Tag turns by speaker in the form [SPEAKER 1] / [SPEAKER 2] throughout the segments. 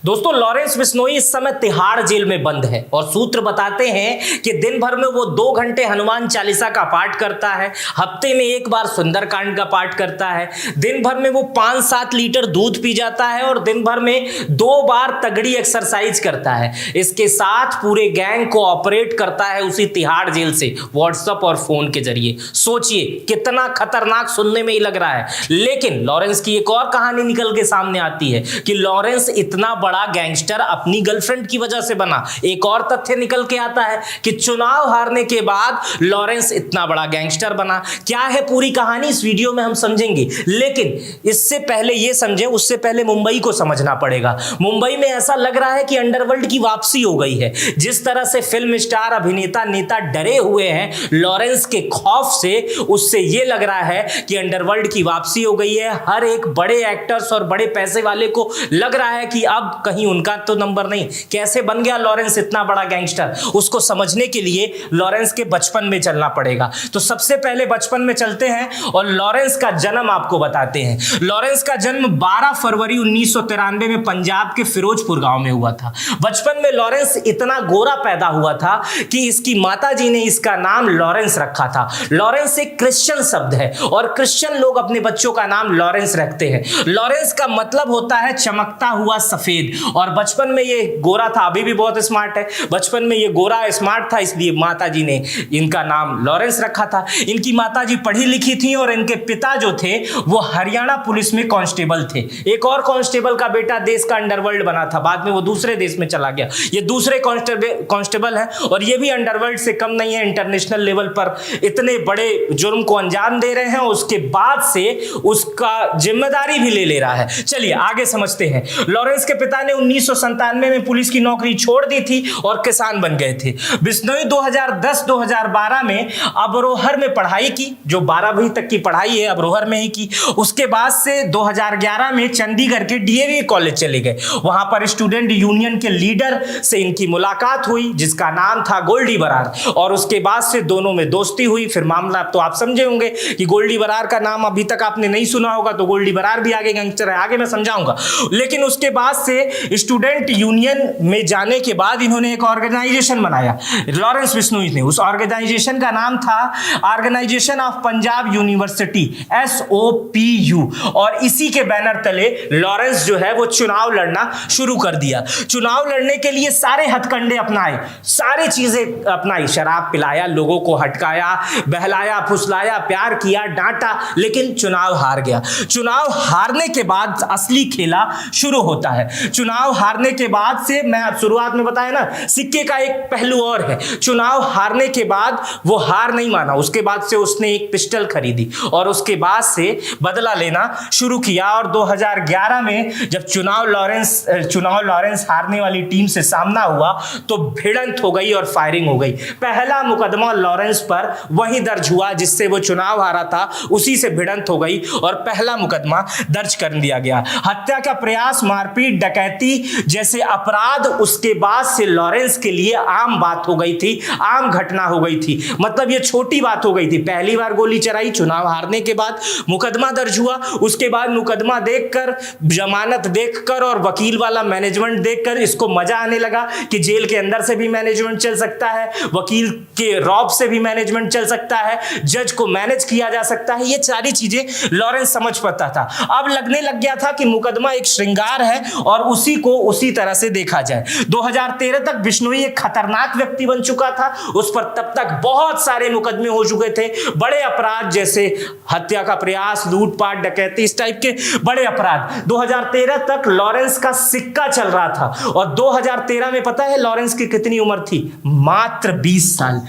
[SPEAKER 1] दोस्तों, लॉरेंस बिश्नोई इस समय तिहाड़ जेल में बंद है और सूत्र बताते हैं कि दिन भर में वो 2 घंटे हनुमान चालीसा का पाठ करता है, हफ्ते में एक बार सुंदरकांड का पाठ करता है, दिन भर में वो 5-7 लीटर दूध पी जाता है और दिन भर में 2 बार तगड़ी एक्सरसाइज करता है। इसके साथ पूरे गैंग को ऑपरेट करता है उसी तिहाड़ जेल से व्हाट्सएप और फोन के जरिए। सोचिए कितना खतरनाक सुनने में ही लग रहा है। लेकिन लॉरेंस की एक और कहानी निकल के सामने आती है कि लॉरेंस इतना बड़ा गैंगस्टर अपनी गर्लफ्रेंड की वजह से बना। एक और तथ्य निकल के आता है कि चुनाव हारने के बाद लॉरेंस इतना बड़ा गैंगस्टर बना। क्या है पूरी कहानी इस वीडियो में हम समझेंगे, लेकिन इससे पहले ये समझें, उससे पहले मुंबई को समझना पड़ेगा। मुंबई में ऐसा लग रहा है कि अंडरवर्ल्ड की वापसी हो गई है। जिस तरह से फिल्म स्टार, अभिनेता, नेता डरे हुए हैं लॉरेंस के खौफ से, उससे यह लग रहा है कि अंडरवर्ल्ड की वापसी हो गई है। हर एक बड़े एक्टर्स और बड़े पैसे वाले को लग रहा है कि अब कहीं उनका तो नंबर नहीं। कैसे बन गया लॉरेंस इतना बड़ा गैंगस्टर, उसको समझने के लिए लॉरेंस के बचपन में चलना पड़ेगा। तो सबसे पहले बचपन में चलते हैं और लॉरेंस का जन्म आपको बताते हैं। लॉरेंस का जन्म 12 फरवरी 1993 में पंजाब के फिरोजपुर गांव में हुआ था। बचपन में लॉरेंस इतना गोरा पैदा हुआ था कि इसकी माताजी ने इसका नाम लॉरेंस रखा था। लॉरेंस एक क्रिश्चियन शब्द है और क्रिश्चियन लोग अपने बच्चों का नाम लॉरेंस रखते हैं। लॉरेंस का मतलब होता है चमकता हुआ सफेद। और बचपन में ये गोरा था, अभी भी बहुत स्मार्ट है। बचपन में ये गोरा स्मार्ट था, इसलिए माताजी ने इनका नाम लॉरेंस रखा था। इनकी माताजी पढ़ी लिखी थी और इनके पिता जो थे वो हरियाणा पुलिस में कांस्टेबल थे। एक और कांस्टेबल का बेटा देश का अंडरवर्ल्ड बना था, बाद में वो दूसरे देश में चला गया। ये दूसरे कांस्टेबल है और ये भी अंडरवर्ल्ड से कम नहीं है। इंटरनेशनल लेवल पर इतने बड़े जुर्म को अंजाम दे रहे हैं, उसके बाद से उसका जिम्मेदारी भी ले रहा है। चलिए आगे समझते हैं। लॉरेंस के पिता ने 1997 में पुलिस की नौकरी छोड़ दी थी और किसान बन गए थे। बिश्नोई 2010-2012 में अबरोहर में पढ़ाई की, जो 12वीं तक की पढ़ाई है अबरोहर में ही की। उसके बाद से 2011 में चंडीगढ़ के डीएवी कॉलेज चले गए। वहां पर स्टूडेंट यूनियन के लीडर से इनकी मुलाकात हुई जिसका नाम था गोल्डी बरार, और उसके बाद से दोनों में दोस्ती हुई। फिर मामला तो आप समझे होंगे कि गोल्डी बरार का नाम अभी तक आपने नहीं सुना होगा, तो गोल्डी बरार भी आगे गैंगस्टर है, आगे मैं समझाऊंगा। लेकिन उसके बाद से स्टूडेंट यूनियन में जाने के बाद इन्होंने एक ऑर्गेनाइजेशन बनाया लॉरेंस बिश्नोई ने। उस ऑर्गेनाइजेशन का नाम था organisation of Punjab university, SOPU, और इसी के बैनर तले लॉरेंस जो है वो चुनाव लड़ना शुरू कर दिया। चुनाव लड़ने के लिए सारे हथकंडे अपनाए, सारी चीजें अपनाई। शराब पिलाया, लोगों को हटकाया, बहलाया, फुसलाया, प्यार किया, डांटा, लेकिन चुनाव हार गया। चुनाव हारने के बाद असली खेला शुरू होता है। चुनाव हारने के बाद से, मैं शुरुआत में बताया ना, सिक्के का एक पहलू और है। चुनाव हारने के बाद वो हार नहीं माना, उसके बाद से उसने एक पिस्टल खरीदी और उसके बाद से बदला लेना शुरू किया। और 2011 में जब चुनाव लॉरेंस हारने वाली टीम से सामना हुआ तो भिड़ंत हो गई और फायरिंग हो गई। पहला मुकदमा लॉरेंस पर वहीं दर्ज हुआ जिससे वो चुनाव हारा था, उसी से भिड़ंत हो गई और पहला मुकदमा दर्ज कर दिया गया। हत्या का प्रयास, मारपीट, डकैती जैसे अपराध उसके बाद से लॉरेंस के लिए आम बात हो गई थी, आम घटना हो गई थी। मतलब ये छोटी बात हो गई थी। पहली बार गोली चलाई, चुनाव हारने के बाद मुकदमा दर्ज हुआ, उसके बाद मुकदमा देखकर, जमानत देखकर और वकील वाला मैनेजमेंट देखकर इसको मजा आने लगा कि जेल के अंदर से भी मैनेजमेंट चल सकता है, वकील के रौब से भी मैनेजमेंट चल सकता है, जज को मैनेज किया जा सकता है। ये सारी चीजें लॉरेंस समझ पाता था। अब लगने लग गया था कि मुकदमा एक श्रृंगार है और उसी को उसी तरह से देखा जाए। 2013 तक बिश्नोई एक खतरनाक व्यक्ति बन चुका था। उस पर तब तक बहुत सारे मुकदमे हो चुके थे, बड़े अपराध जैसे हत्या का प्रयास, लूटपाट, डकैती, इस टाइप के बड़े अपराध। 2013 तक लॉरेंस का सिक्का चल रहा था और 2013 में पता है लॉरेंस की कितनी उम्र थी? मात्र 20 साल।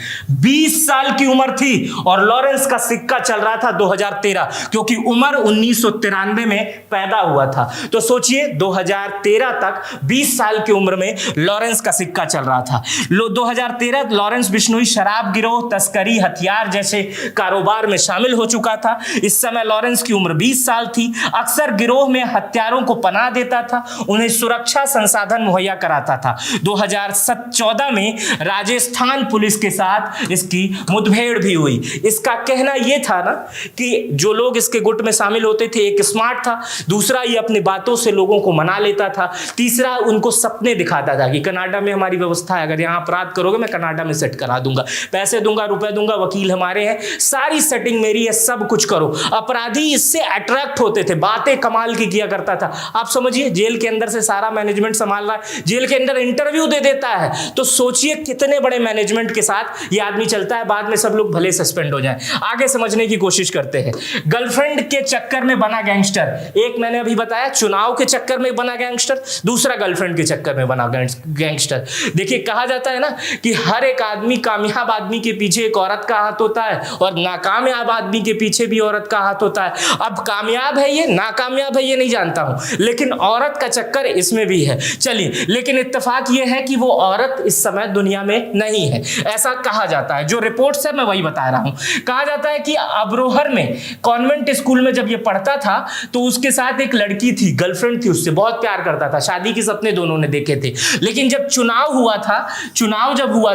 [SPEAKER 1] 20 साल की उम्र थी और लॉरेंस का सिक्का चल रहा था 2013, क्योंकि उम्र 1993 में पैदा हुआ था। तो सोचिए 2013 तक 20 साल की उम्र में लॉरेंस का सिक्का चल रहा था। 2013 लॉरेंस बिश्नोई शराब गिरोह, तस्करी, हथियार जैसे कारोबार में शामिल हो चुका था। इस समय लॉरेंस की उम्र 20 साल थी। अक्सर गिरोह में हत्यारों को पनाह देता था, उन्हें सुरक्षा संसाधन मुहैया कराता था। 2014 में राजस्थान पुलिस के साथ इसकी मुठभेड़ भी हुई। इसका कहना यह था ना कि जो लोग इसके गुट में शामिल होते थे, एक स्मार्ट था, दूसरा ये अपनी बातों से लोगों को मना लेता था। था। तीसरा, उनको सपने दिखाता था कि कनाडा में हमारी व्यवस्था है, अगर यहाँ अपराध करोगे मैं कनाडा में सेट करा दूंगा, पैसे दूंगा, रुपए दूंगा, वकील हमारे हैं, सारी सेटिंग मेरी है, सब कुछ करो। अपराधी इससे अट्रैक्ट होते थे, बातें कमाल की किया करता था। आप समझिए, जेल के अंदर से सारा मैनेजमेंट संभाल रहा है, जेल के अंदर इंटरव्यू दे देता है, तो सोचिए कितने बड़े मैनेजमेंट के साथ ये आदमी चलता है। बाद में सब लोग भले सस्पेंड हो जाएं। आगे समझने की कोशिश करते हैं। गर्लफ्रेंड के चक्कर में बना गैंगस्टर, एक मैंने अभी बताया चुनाव के चक्कर में बना गैंगस्टर, दूसरा गर्लफ्रेंड के चक्कर में बना गैंगस्टर। देखिए, कहा जाता है ना कि हर एक आदमी, कामयाब आदमी के पीछे एक औरत का हाथ होता है और नाकामयाब आदमी के पीछे भी औरत का हाथ होता है। अब कामयाब है ये, नाकामयाब है ये नहीं जानता हूं, लेकिन औरत का चक्कर इसमें भी है। चलिए, लेकिन इत्तेफाक ये है कि वो औरत इस समय दुनिया में नहीं है, ऐसा कहा जाता है। जो रिपोर्ट्स है मैं वही बता रहा हूं। कहा जाता है कि अब्रोहर में, कॉन्वेंट स्कूल में जब ये पढ़ता था तो उसके साथ एक लड़की थी, गर्लफ्रेंड थी, उससे बहुत प्यार करता था, शादी के सपने दोनों ने देखे थे। लेकिन जब चुनाव हुआ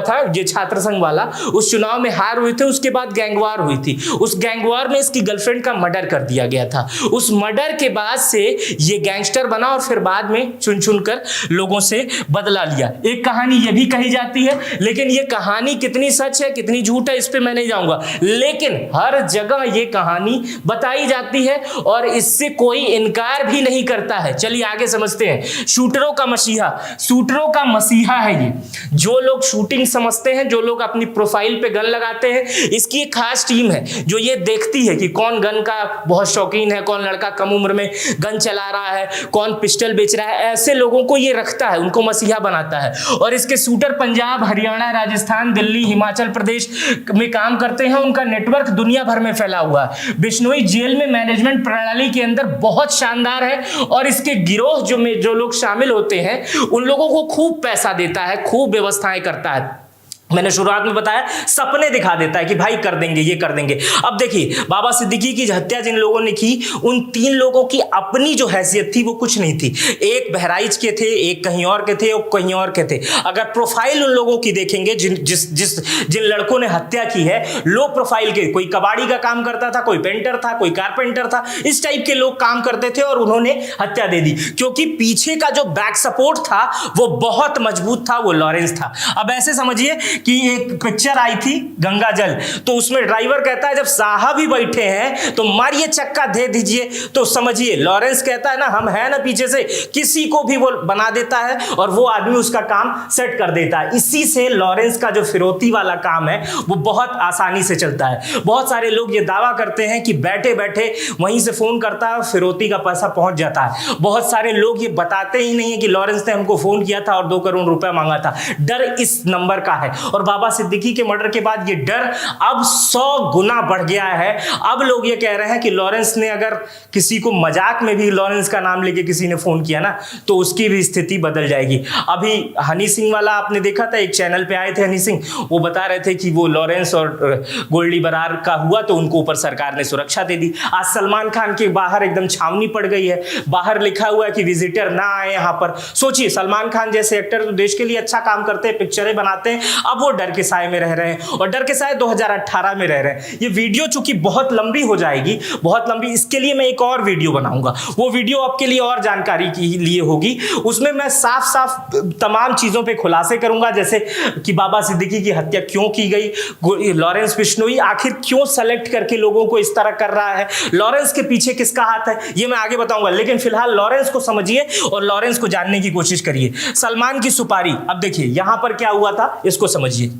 [SPEAKER 1] था ये छात्र संघ वाला, उस चुनाव में हार हुए थे, उसके बाद गैंगवार हुई थी। उस गैंगवार में इसकी गर्लफ्रेंड का मर्डर कर दिया गया था। उस मर्डर के बाद से ये गैंगस्टर बना और फिर बाद में चुन चुन कर लोगों से बदला लिया। एक कहानी ये भी कही जाती है, लेकिन ये कहानी कितनी सच है कितनी झूठ है इस पे मैं नहीं जाऊंगा, लेकिन हर जगह ये कहानी बताई जाती है और इससे कोई इनकार भी नहीं करता है। चलिए आगे समझते हैं। शूटरों का मसीहा है ये। जो लोग शूटिंग समझते हैं, जो लोग अपनी प्रोफाइल पे गन लगाते हैं, इसकी एक खास टीम है जो ये देखती है कि कौन गन का बहुत शौकीन है, कौन लड़का कम उम्र में गन चला रहा है, कौन पिस्टल बेच रहा है। ऐसे लोगों को ये रखता है, उनको मसीहा बनाता है। और इसके शूटर पंजाब, हरियाणा, राजस्थान, दिल्ली, हिमाचल प्रदेश में काम करते हैं। उनका नेटवर्क दुनिया भर में फैला हुआ है। बिश्नोई जेल में मैनेजमेंट प्रणाली के अंदर बहुत शानदार है और इसके गिरोह जो लोग शामिल होते हैं उन लोगों को खूब पैसा देता है, खूब व्यवस्थाएं करता है। मैंने शुरुआत में बताया, सपने दिखा देता है कि भाई कर देंगे, ये कर देंगे। अब देखिए, बाबा सिद्दीकी की हत्या जिन लोगों ने की, उन 3 लोगों की अपनी जो हैसियत थी वो कुछ नहीं थी। एक बहराइच के थे, एक कहीं और के थे और कहीं और के थे। अगर प्रोफाइल उन लोगों की देखेंगे जिन लड़कों ने हत्या की है, लो प्रोफाइल के, कोई कबाड़ी का काम करता था, कोई पेंटर था, कोई कारपेंटर था, इस टाइप के लोग काम करते थे और उन्होंने हत्या दे दी, क्योंकि पीछे का जो बैक सपोर्ट था वो बहुत मजबूत था, वो लॉरेंस था। अब ऐसे समझिए कि एक पिक्चर आई थी गंगा जल, तो उसमें ड्राइवर कहता है जब साहब ही बैठे हैं तो मारिए चक्का दे दीजिए, तो समझिए लॉरेंस कहता है ना हम है ना पीछे से, किसी को भी वो बना देता है और वो आदमी उसका काम सेट कर देता है। इसी से लॉरेंस का जो फिरौती वाला काम है वो बहुत आसानी से चलता है। बहुत सारे लोग ये दावा करते हैं कि बैठे बैठे वहीं से फोन करता है, फिरौती का पैसा पहुंच जाता है। बहुत सारे लोग ये बताते ही नहीं है कि लॉरेंस ने हमको फोन किया था और 2 करोड़ रुपया मांगा था। डर इस नंबर का है और बाबा सिद्दीकी के मर्डर के बाद ये डर अब 100 गुना बढ़ गया है। अब लोग ये कह रहे हैं कि लॉरेंस ने, अगर किसी को मजाक में भी लॉरेंस का नाम लेके किसी ने फोन किया ना तो उसकी भी स्थिति बदल जाएगी। अभी हनी सिंह वाला आपने देखा था, एक चैनल पे आए थे हनी सिंह, वो बता रहे थे कि वो लॉरेंस और गोल्डी बरार का हुआ तो उनको ऊपर सरकार ने सुरक्षा दे दी। आज सलमान खान के बाहर एकदम छावनी पड़ गई है, बाहर लिखा हुआ है कि विजिटर ना आए यहाँ पर। सोचिए, सलमान खान जैसे एक्टर तो देश के लिए अच्छा काम करते हैं, पिक्चरें बनाते हैं, अब वो डर के साए में रह रहे हैं और डर के साए 2018 में रह रहे हैं। ये वीडियो चूंकि बहुत लंबी हो जाएगी, बहुत लंबी, इसके लिए मैं एक और वीडियो बनाऊंगा। वो वीडियो आपके लिए और जानकारी के लिए होगी, उसमें मैं साफ साफ तमाम चीजों पे खुलासे करूंगा, जैसे कि बाबा सिद्दीकी की हत्या क्यों की गई, लॉरेंस बिश्नोई आखिर क्यों सेलेक्ट करके लोगों को इस तरह कर रहा है, लॉरेंस के पीछे किसका हाथ है, ये मैं आगे बताऊंगा। लेकिन फिलहाल लॉरेंस को समझिए और लॉरेंस को जानने की कोशिश करिए। सलमान की सुपारी, अब देखिए यहां पर क्या हुआ था इसको समझिए।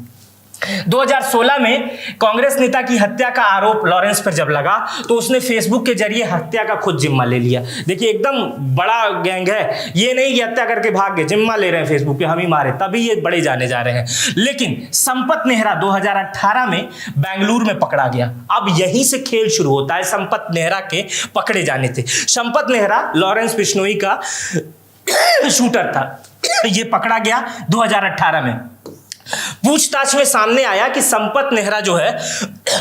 [SPEAKER 1] 2016 में कांग्रेस नेता की हत्या का आरोप लॉरेंस पर जब लगा तो उसने फेसबुक के जरिए हत्या का खुद जिम्मा ले लिया। देखिए एकदम बड़ा गैंग है, ये नहीं कि हत्या करके भाग गए, जिम्मा ले रहे हैं फेसबुक पे, हम ही मारे, तभी ये बड़े जाने जा रहे हैं। लेकिन संपत नेहरा 2018 में बेंगलुरु में पकड़ा गया। अब यहीं से खेल शुरू होता है संपत नेहरा के पकड़े जाने से। संपत नेहरा लॉरेंस बिश्नोई का शूटर था, ये पकड़ा गया 2018 में। पूछताछ में सामने आया कि संपत नेहरा जो है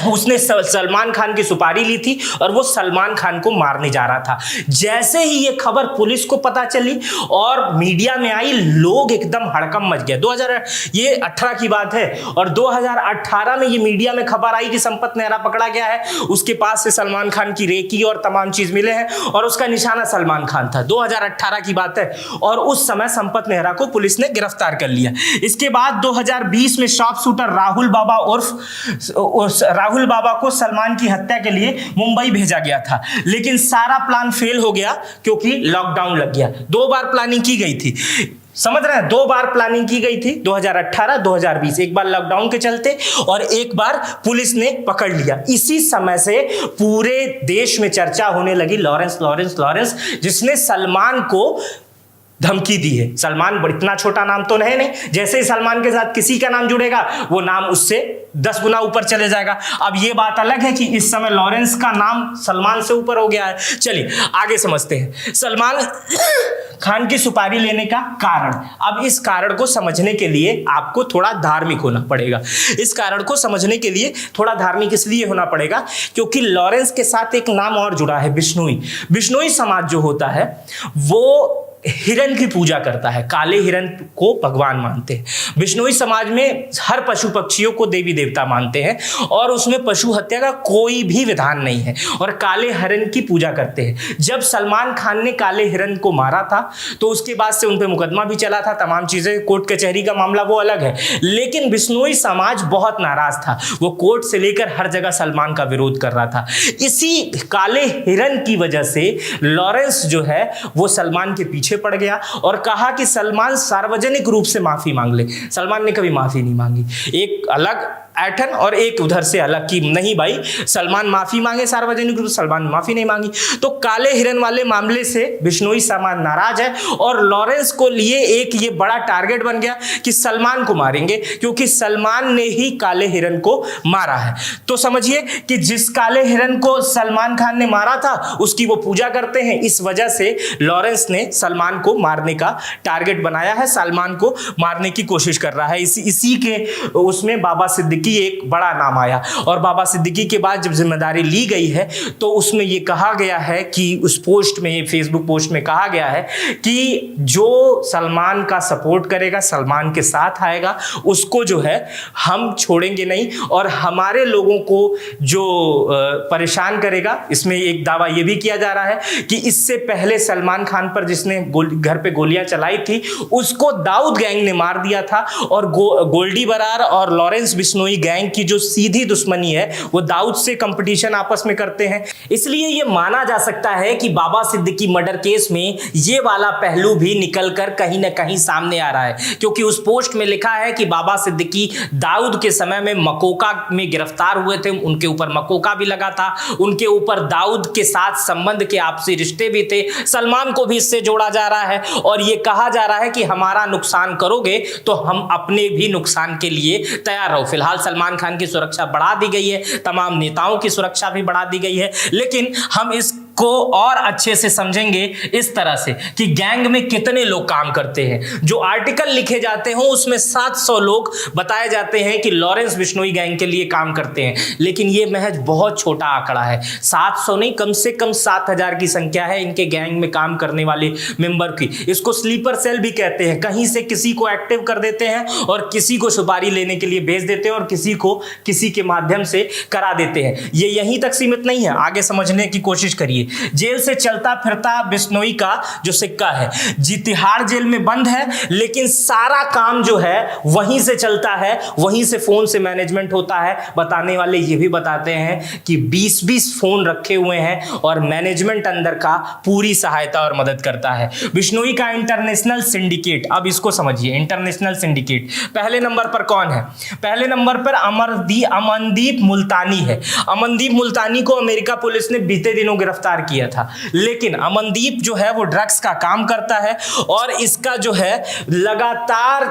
[SPEAKER 1] उसने सलमान खान की सुपारी ली थी और वो सलमान खान को मारने जा रहा था। जैसे ही ये खबर पुलिस को पता चली और मीडिया में आई, लोग एकदम हड़कंप मच गया। 2018 की बात है और 2018 में ये मीडिया में खबर आई कि संपत नेहरा पकड़ा गया है, उसके पास से सलमान खान की रेकी और तमाम चीज मिले हैं और उसका निशाना सलमान खान था। 2018 की बात है और उस समय संपत नेहरा को पुलिस ने गिरफ्तार कर लिया। इसके बाद 2020 में शॉप शूटर राहुल बाबा राहुल बाबा को सलमान की हत्या के लिए मुंबई भेजा गया था, लेकिन सारा प्लान फेल हो गया क्योंकि लॉकडाउन लग गया। 2 बार प्लानिंग की गई थी, समझ रहे हैं, 2 बार प्लानिंग की गई थी, 2018 2020, एक बार लॉकडाउन के चलते और एक बार पुलिस ने पकड़ लिया। इसी समय से पूरे देश में चर्चा होने लगी लॉरेंस लॉरेंस लॉरेंस, जिसने सलमान को धमकी दी है। सलमान इतना छोटा नाम तो नहीं, जैसे ही सलमान के साथ किसी का नाम जुड़ेगा वो नाम उससे 10 गुना ऊपर चले जाएगा। अब ये बात अलग है कि इस समय लॉरेंस का नाम सलमान से ऊपर हो गया है। चलिए आगे समझते हैं सलमान खान की सुपारी लेने का कारण। अब इस कारण को समझने के लिए आपको थोड़ा धार्मिक होना पड़ेगा। इस कारण को समझने के लिए थोड़ा धार्मिक इसलिए होना पड़ेगा क्योंकि लॉरेंस के साथ एक नाम और जुड़ा है, बिश्नोई। बिश्नोई समाज जो होता है वो हिरण की पूजा करता है, काले हिरण को भगवान मानते हैं। बिश्नोई समाज में हर पशु पक्षियों को देवी देवता मानते हैं और उसमें पशु हत्या का कोई भी विधान नहीं है और काले हिरण की पूजा करते हैं। जब सलमान खान ने काले हिरण को मारा था तो उसके बाद से उन पर मुकदमा भी चला था, तमाम चीजें, कोर्ट कचहरी का मामला वो अलग है, लेकिन बिश्नोई समाज बहुत नाराज था। वो कोर्ट से लेकर हर जगह सलमान का विरोध कर रहा था। इसी काले हिरण की वजह से लॉरेंस जो है वो सलमान के पीछे पड़ गया और कहा कि सलमान सार्वजनिक रूप से माफी मांग ले। सलमान ने कभी माफी नहीं मांगी, एक अलग ऐठन और एक उधर से अलग की नहीं भाई, सलमान माफी मांगे सार्वजनिक रूप से, सलमान माफी नहीं मांगी। तो काले हिरण वाले मामले से बिश्नोई समाज नाराज है और लॉरेंस को लिए एक ये बड़ा टारगेट बन गया कि सलमान को मारेंगे क्योंकि सलमान ने ही काले हिरण को मारा है। तो समझिए कि जिस काले हिरण को सलमान खान ने मारा था उसकी वो पूजा करते हैं। इस वजह से लॉरेंस ने सलमान को मारने का टारगेट बनाया है, सलमान को मारने की कोशिश कर रहा है। इसी के उसमें बाबा सिद्दीकी एक बड़ा नाम आया और बाबा सिद्दीकी के बाद जब जिम्मेदारी ली गई है तो उसमें ये कहा गया है कि उस पोस्ट में, फेसबुक पोस्ट में कहा गया है कि जो सलमान का सपोर्ट करेगा, सलमान के साथ आएगा, उसको जो है हम छोड़ेंगे नहीं और हमारे लोगों को जो परेशान करेगा, इसमें एक दावा ये भी किया जा रहा है कि इससे पहले सलमान खान पर जिसने घर पे गोलियां चलाई थी उसको दाऊद गैंग ने मार दिया था और गोल्डी बरार और लॉरेंस बिश्नोई गैंग की जो सीधी दुश्मनी है वो दाऊद से कंपटीशन आपस में करते हैं। इसलिए ये माना जा सकता है कि बाबा सिद्दीकी मर्डर केस में ये वाला पहलू भी निकलकर कहीं ना कहीं सामने आ रहा है, क्योंकि उस पोस्ट में लिखा है कि बाबा सिद्दीकी दाऊद के समय में मकोका में गिरफ्तार हुए थे, उनके ऊपर मकोका भी लगा था, उनके ऊपर दाऊद के साथ संबंध के आपसी रिश्ते भी थे। सलमान को भी इससे जोड़ा जा रहा है और ये कहा जा रहा है कि हमारा नुकसान करोगे तो हम अपने भी नुकसान के लिए तैयार रहो। फिलहाल सलमान खान की सुरक्षा बढ़ा दी गई है, तमाम नेताओं की सुरक्षा भी बढ़ा दी गई है, लेकिन हम इसको और अच्छे से समझेंगे इस तरह से कि गैंग में कितने लोग काम करते हैं। जो आर्टिकल लिखे जाते हैं उसमें 700 लोग बताए जाते हैं कि लॉरेंस बिश्नोई गैंग के लिए काम करते हैं, लेकिन यह महज बहुत छोटा आंकड़ा है। 700 नहीं, कम से कम 7000 की संख्या है इनके गैंग में काम करने वाले मेंबर की। इसको स्लीपर सेल भी कहते हैं। कहीं से किसी को एक्टिव कर देते हैं और किसी को सुपारी लेने के लिए भेज देते हैं और किसी को किसी के माध्यम से करा देते हैं। ये यहीं तक सीमित नहीं है, आगे समझने की कोशिश करिए। जेल से चलता फिरता बिश्नोई का जो सिक्का है, तिहाड़ जेल में बंद है, लेकिन सारा काम जो है वहीं से चलता है, वहीं से फोन से मैनेजमेंट होता है। बताने वाले ये भी बताते हैं कि 20-20 फोन रखे हुए हैं और मैनेजमेंट अंदर का पूरी सहायता और मदद करता है। बिश्नोई का इंटरनेशनल सिंडिकेट, अब इसको समझिए, इंटरनेशनल सिंडिकेट पहले नंबर पर कौन है? पहले नंबर पर अमनदीप मुल्तानी है। अमनदीप मुल्तानी को अमेरिका पुलिस ने बीते दिनों गिरफ्तार गिरफ्तार किया था। लेकिन अमनदीप जो है वो ड्रग्स का काम करता है और इसका जो है लगातार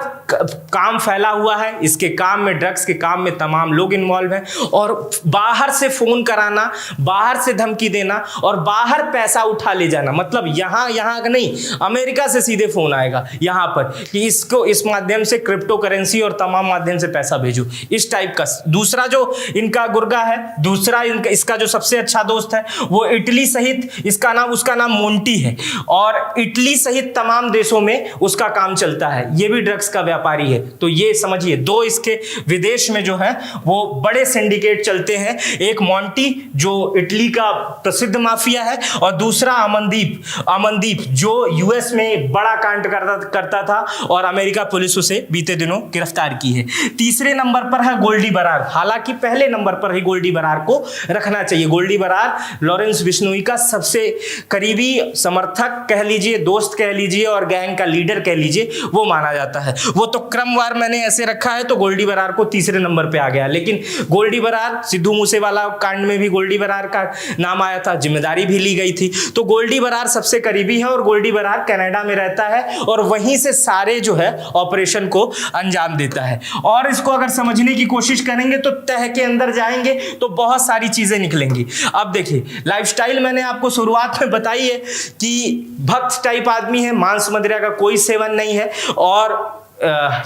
[SPEAKER 1] काम फैला हुआ है। इसके काम में, ड्रग्स के काम में तमाम लोग इन्वॉल्व हैं और बाहर से फोन कराना, बाहर से धमकी देना और बाहर पैसा उठा ले जाना, मतलब यहां नहीं, अमेरिका से सीधे फोन आएगा यहां पर कि इसको इस माध्यम से क्रिप्टो करेंसी और तमाम माध्यम से पैसा भेजो, इस टाइप का। दूसरा जो इनका गुर्गा है, दूसरा इसका जो सबसे अच्छा दोस्त है वो इटली सहित, उसका नाम मोंटी है और इटली सहित तमाम देशों में उसका काम चलता है। ये भी ड्रग्स का व्यापारी है। तो ये समझिए, दो इसके विदेश में जो है वो बड़े सिंडिकेट चलते हैं, एक मोंटी जो इटली का प्रसिद्ध माफिया है और दूसरा अमनदीप जो यूएस में बड़ा कांड करता था और अमेरिका पुलिस उसे बीते दिनों गिरफ्तार की है। तीसरे नंबर पर है गोल्डी बरार। हालांकि पहले नंबर पर ही गोल्डी बरार को रखना चाहिए। गोल्डी बरार लॉरेंस बिश्नोई का सबसे करीबी समर्थक कह लीजिए, दोस्त कह लीजिए और गैंग का लीडर कह लीजिए, वो माना जाता है। वो तो क्रमवार मैंने ऐसे रखा है तो गोल्डी बरार को तीसरे नंबर पे आ गया। लेकिन गोल्डी बरार, सिद्धू मूसेवाला कांड में भी गोल्डी बरार का नाम आया था, जिम्मेदारी भी ली गई थी। तो गोल्डी बरार सबसे करीबी है और गोल्डी बरार कनाडा में रहता है और वहीं से सारे जो है ऑपरेशन को अंजाम देता है। और इसको अगर समझने की कोशिश करेंगे तो तह के अंदर जाएंगे तो बहुत सारी चीजें निकलेंगी। अब देखिए, लाइफस्टाइल मैंने आपको शुरुआत में बताई है कि भक्त टाइप आदमी है, मांस मदिरा का कोई सेवन नहीं है और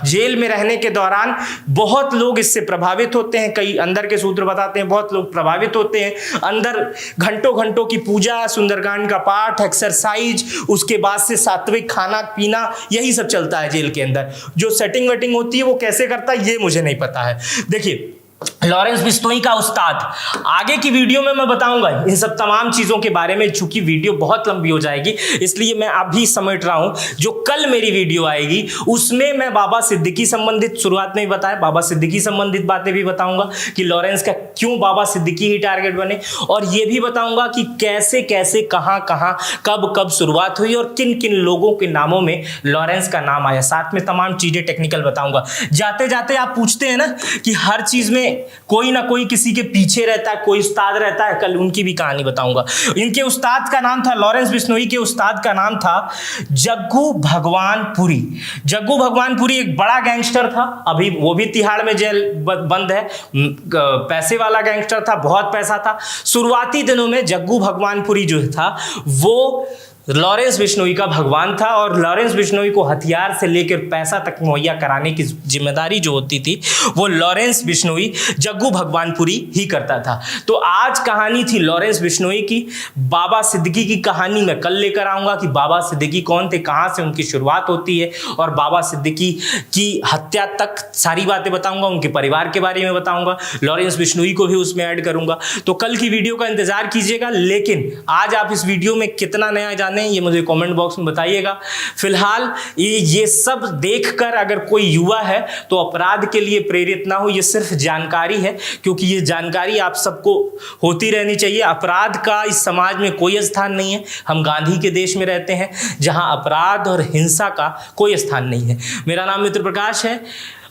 [SPEAKER 1] जेल में रहने के दौरान बहुत लोग इससे प्रभावित होते हैं। कई अंदर के सूत्र बताते हैं बहुत लोग प्रभावित होते हैं। अंदर घंटों की पूजा, सुंदरकांड का पाठ, एक्सरसाइज, उसके बाद से सात्विक खाना पीना, यही सब चलता है जेल के अंदर। जो सेटिंग वेटिंग होती है वो कैसे करता है ये मुझे नहीं पता है। देखिए, लॉरेंस बिश्नोई का उस्ताद, आगे की वीडियो में मैं बताऊंगा इन सब तमाम चीजों के बारे में। चूंकि वीडियो बहुत लंबी हो जाएगी इसलिए मैं अभी समेट रहा हूं। जो कल मेरी वीडियो आएगी उसमें मैं बाबा सिद्दीकी संबंधित, शुरुआत में ही बताया, बाबा सिद्दीकी संबंधित बातें भी बताऊंगा कि लॉरेंस का क्यों बाबा सिद्दीकी ही टारगेट बने, और यह भी बताऊंगा कि कैसे कैसे कहां कब शुरुआत हुई और किन किन लोगों के नामों में लॉरेंस का नाम आया। साथ में तमाम चीजें टेक्निकल बताऊंगा। जाते जाते आप पूछते हैं ना कि हर चीज में कोई ना कोई किसी के पीछे रहता है, कोई उस्ताद रहता है, कल उनकी भी कहानी बताऊंगा। इनके उस्ताद का नाम था, लॉरेंस बिश्नोई के उस्ताद का नाम था जग्गू भगवानपुरी। जग्गू भगवानपुरी एक बड़ा गैंगस्टर था, अभी वो भी तिहाड़ में जेल बंद है। पैसे वाला गैंगस्टर था, बहुत पैसा था। शुरुआती दिनों में जग्गू भगवानपुरी जो था वो लॉरेंस बिश्नोई का भगवान था और लॉरेंस बिश्नोई को हथियार से लेकर पैसा तक मुहैया कराने की जिम्मेदारी जो होती थी वो लॉरेंस बिश्नोई, जग्गू भगवानपुरी ही करता था। तो आज कहानी थी लॉरेंस बिश्नोई की। बाबा सिद्दीकी की कहानी मैं कल लेकर आऊंगा कि बाबा सिद्दीकी कौन थे, कहां से उनकी शुरुआत होती है और बाबा सिद्दीकी की हत्या तक सारी बातें बताऊंगा। उनके परिवार के बारे में बताऊंगा, लॉरेंस बिश्नोई को भी उसमें ऐड करूंगा। तो कल की वीडियो का इंतजार कीजिएगा। लेकिन आज आप इस वीडियो में कितना नया जाने ये मुझे कमेंट बॉक्स में बताइएगा। फिलहाल ये सब देखकर अगर कोई युवा है तो अपराध के लिए प्रेरित ना हो, ये सिर्फ जानकारी है, क्योंकि ये जानकारी आप सबको होती रहनी चाहिए। अपराध का इस समाज में कोई स्थान नहीं है। हम गांधी के देश में रहते हैं जहां अपराध और हिंसा का कोई स्थान नहीं है। मेरा नाम मित्र प्रकाश है।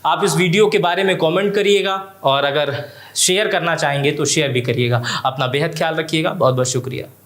[SPEAKER 1] आप इस वीडियो के बारे में कमेंट करिएगा और अगर शेयर करना चाहेंगे तो शेयर भी करिएगा। अपना बेहद ख्याल रखिएगा। बहुत बहुत शुक्रिया।